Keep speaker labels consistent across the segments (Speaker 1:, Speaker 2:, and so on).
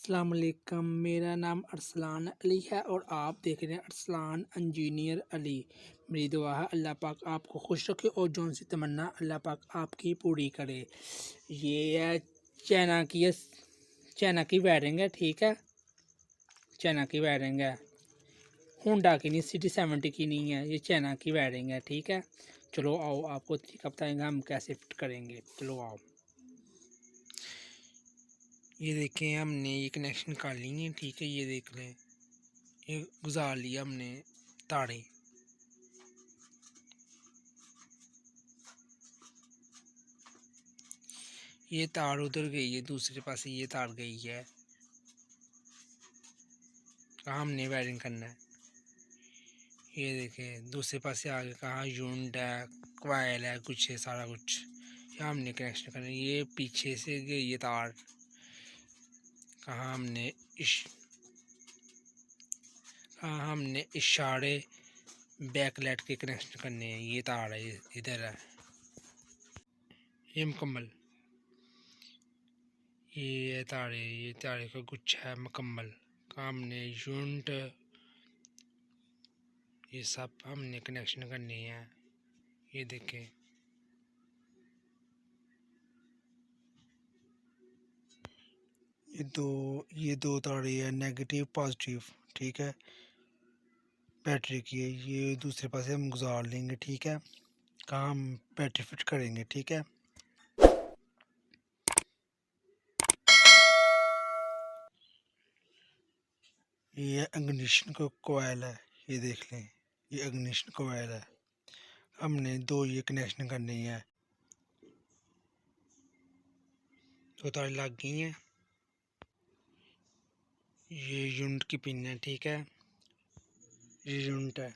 Speaker 1: अस्सलाम वालेकुम, मेरा नाम अरसलान अली है और आप देख रहे हैं अरसलान इंजीनियर अली। मेरी दुआ है अल्लाह पाक आपको खुश रखे और जौन सी तमन्ना अल्लाह पाक आपकी पूरी करे। ये है चाइना की वायरिंग है, ठीक है, चाइना की वायरिंग है, होंडा की नहीं, सिटी 70 की नहीं है, ये चाइना की वायरिंग है, ठीक है। चलो आओ, आपको तरीका बताएंगे हम कैसे फिट करेंगे। चलो आओ, ये देखें हमने ये कनेक्शन कर ली है, ठीक है। ये देख लें, ये गुजार लिया हमने तारे। ये तार उधर गई है, दूसरे पासे ये तार गई है। कहाँ हमने वायरिंग करना है, ये देखें दूसरे पासे आगे कहाँ यूनिट है, क्वाइल है, कुछ है, सारा कुछ यहाँ हमने कनेक्शन करना है। ये पीछे से गई है तार, कहाँ हमने इशारे बैकलाइट के कनेक्शन करने हैं। ये तार है, इधर है, ये मुकम्मल, ये तारे, ये तारे का गुच्छा है मुकम्मल का। हमने यूनिट ये सब हमने कनेक्शन करनी है। ये देखें, ये दो तारे है, नेगेटिव पॉजिटिव, ठीक है, बैटरी की है। ये दूसरे पासे हम गुजार लेंगे, ठीक है, कहाँ हम बैटरी फिट करेंगे, ठीक है। ये इग्निशन का कोयल है, ये देख लें, ये इग्निशन कोयल है। हमने दो ये कनेक्शन करनी है। दो तार लग गई हैं। ये यूनिट की पिन है, ठीक है, ये यूनिट है,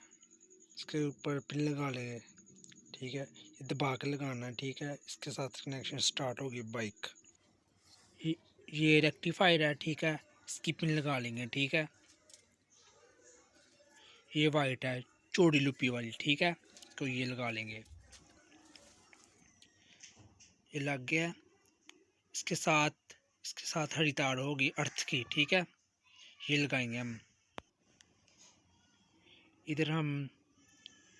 Speaker 1: इसके ऊपर पिन लगा लेंगे, ठीक है। ये दबा के लगाना है, ठीक है। इसके साथ कनेक्शन स्टार्ट होगी बाइक। ये रेक्टिफायर है, ठीक है, इसकी पिन लगा लेंगे, ठीक है। ये वाइट है, चौड़ी लुपी वाली, ठीक है, तो ये लगा लेंगे। ये लग गया। इसके साथ हरी तार होगी अर्थ की, ठीक है, ये लगाएंगे हम। इधर हम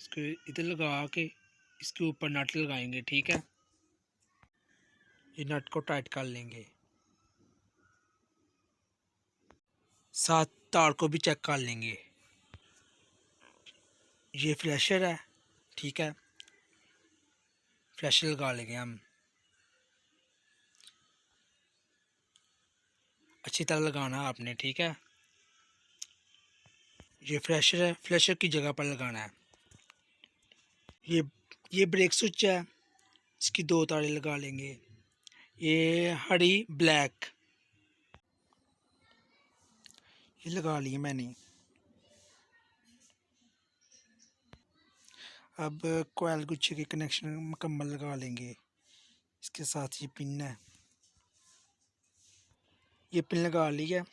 Speaker 1: इसको इधर लगा के इसके ऊपर नट लगाएंगे, ठीक है। ये नट को टाइट कर लेंगे, साथ तार को भी चेक कर लेंगे। ये फ्लैशर है, ठीक है, फ्लैशर लगा लेंगे हम, अच्छी तरह लगाना है आपने, ठीक है। ये फ्लैशर है, फ्लैशर की जगह पर लगाना है। ये ब्रेक स्विच है, इसकी दो तारें लगा लेंगे। ये हरी ब्लैक, ये लगा लिए मैंने। अब कोयल गुच्छे के कनेक्शन मुकम्मल लगा लेंगे। इसके साथ ये पिन है, ये पिन लगा ली है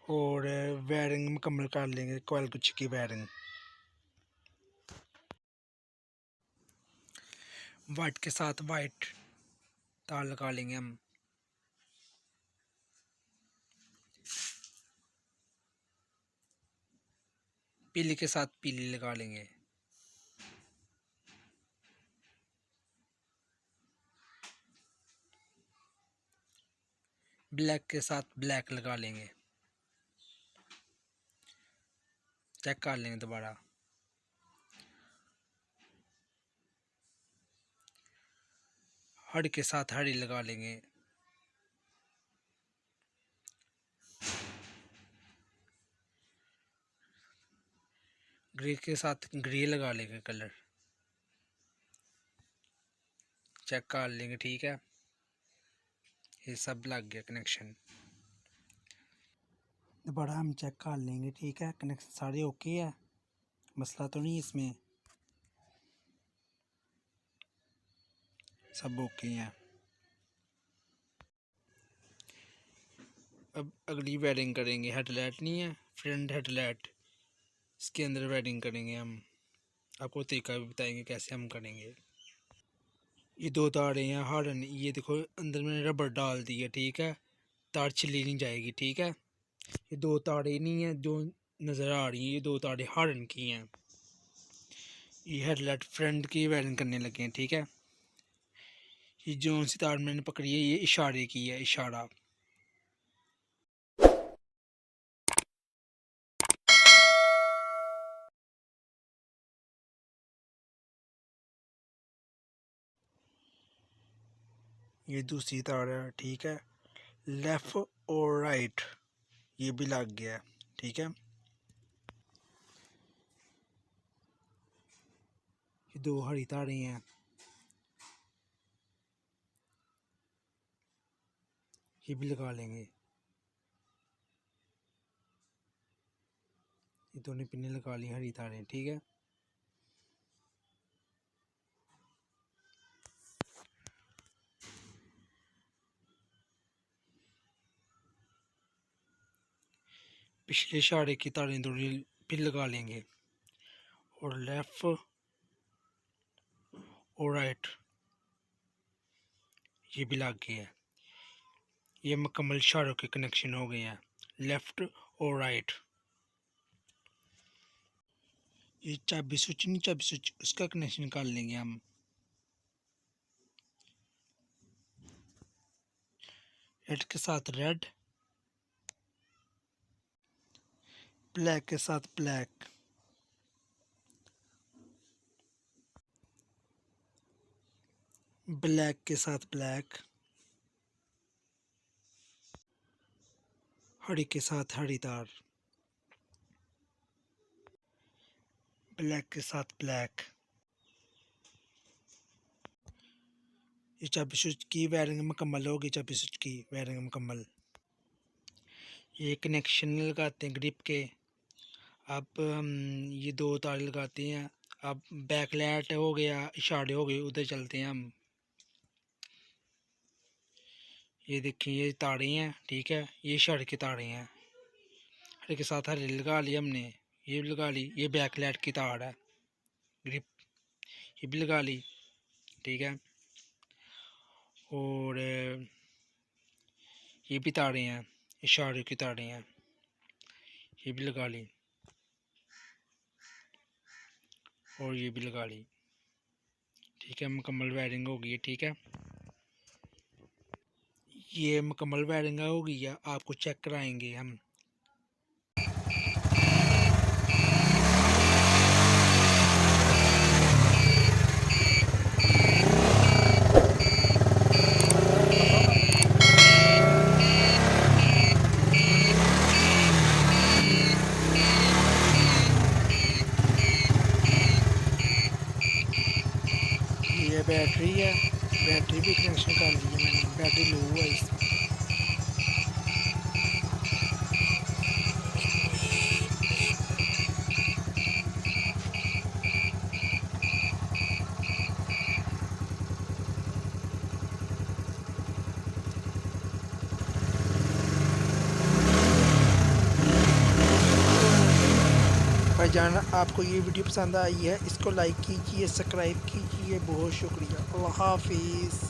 Speaker 1: और वायरिंग मुकम्मल कर लेंगे, कोयल गुच्छे की वायरिंग। वाइट के साथ वाइट तार लगा लेंगे हम। पीली के साथ पीली लगा लेंगे। ब्लैक के साथ ब्लैक लगा लेंगे, चेक कर लेंगे दोबारा। हरी के साथ हरी लगा लेंगे। ग्रे के साथ ग्रे लगा लेंगे कलर, चेक कर लेंगे, ठीक है। ये सब लग गया कनेक्शन। दोबारा हम चेक कर लेंगे, ठीक है, कनेक्शन सारे ओके है, मसला तो नहीं इसमें, सब ओके हैं। अब अगली वायरिंग करेंगे। हेडलाइट नहीं है, फ्रंट हेडलाइट, इसके अंदर वायरिंग करेंगे हम। आपको तरीका भी बताएंगे कैसे हम करेंगे। ये दो तारें हैं हार्डन, ये देखो अंदर मैंने रबर डाल दी है, ठीक है, तार चली नहीं जाएगी, ठीक है। ये 2 तारें नहीं हैं जो नज़र आ रही हैं, ये 2 तारें हॉर्न की हैं। ये हेडलाइट फ्रंट की वायरिंग करने लगे हैं, ठीक है। ये जो सी तार मैंने पकड़ी है ये इशारे की है, इशारा। ये दूसरी तार है, ठीक है। लेफ़्ट और राइट ये भी लग गया है, ठीक है। ये 2 हरी तारें हैं, ये भी लगा लेंगे। ये दोनों पिनें लगा ली हरी तारें, ठीक है। पिछले इशारे की तारें थोड़ी फिर लगा लेंगे और लेफ़्ट और राइट ये भी लग गया है। ये मुकम्मल इशारों के कनेक्शन हो गए हैं, लेफ़्ट और राइट। ये चाबी स्विच नहीं, चाबी स्विच उसका कनेक्शन निकाल लेंगे हम। रेड के साथ रेड, ब्लैक के साथ ब्लैक, ब्लैक के साथ ब्लैक, हरी के साथ हरी तार, ब्लैक के साथ ब्लैक। ये चाबी स्विच की वायरिंग मुकम्मल होगी, चाबी स्विच की वायरिंग मुकम्मल। ये कनेक्शन लगाते हैं ग्रिप के। अब हम ये 2 तार लगाते हैं। अब बैक लाइट हो गया, इशारे हो गए, उधर चलते हैं हम। ये देखिए ये तारें हैं, ठीक है। ये इशारे की तारें हैं, हरे के साथ हरे लगा ली हमने, ये भी लगा ली। ये बैक लाइट की तार है, ग्रिप ये भी लगा ली, ठीक है। और ये भी तारें हैं, इशारे की तारें हैं, ये भी लगा ली और ये भी लगा ली, ठीक है। मुकम्मल वायरिंग हो गई है, ठीक है। ये मुकम्मल वायरिंग हो गई है, आपको चेक कराएंगे हम। ये बैटरी है, बैटरी भी कनेक्शन कर दी है मैंने, बैटरी लो है इसकी। भाईजान आपको ये वीडियो पसंद आई है, इसको लाइक कीजिए, सब्सक्राइब कीजिए। बहुत शुक्रिया, अल्लाह हाफिज़।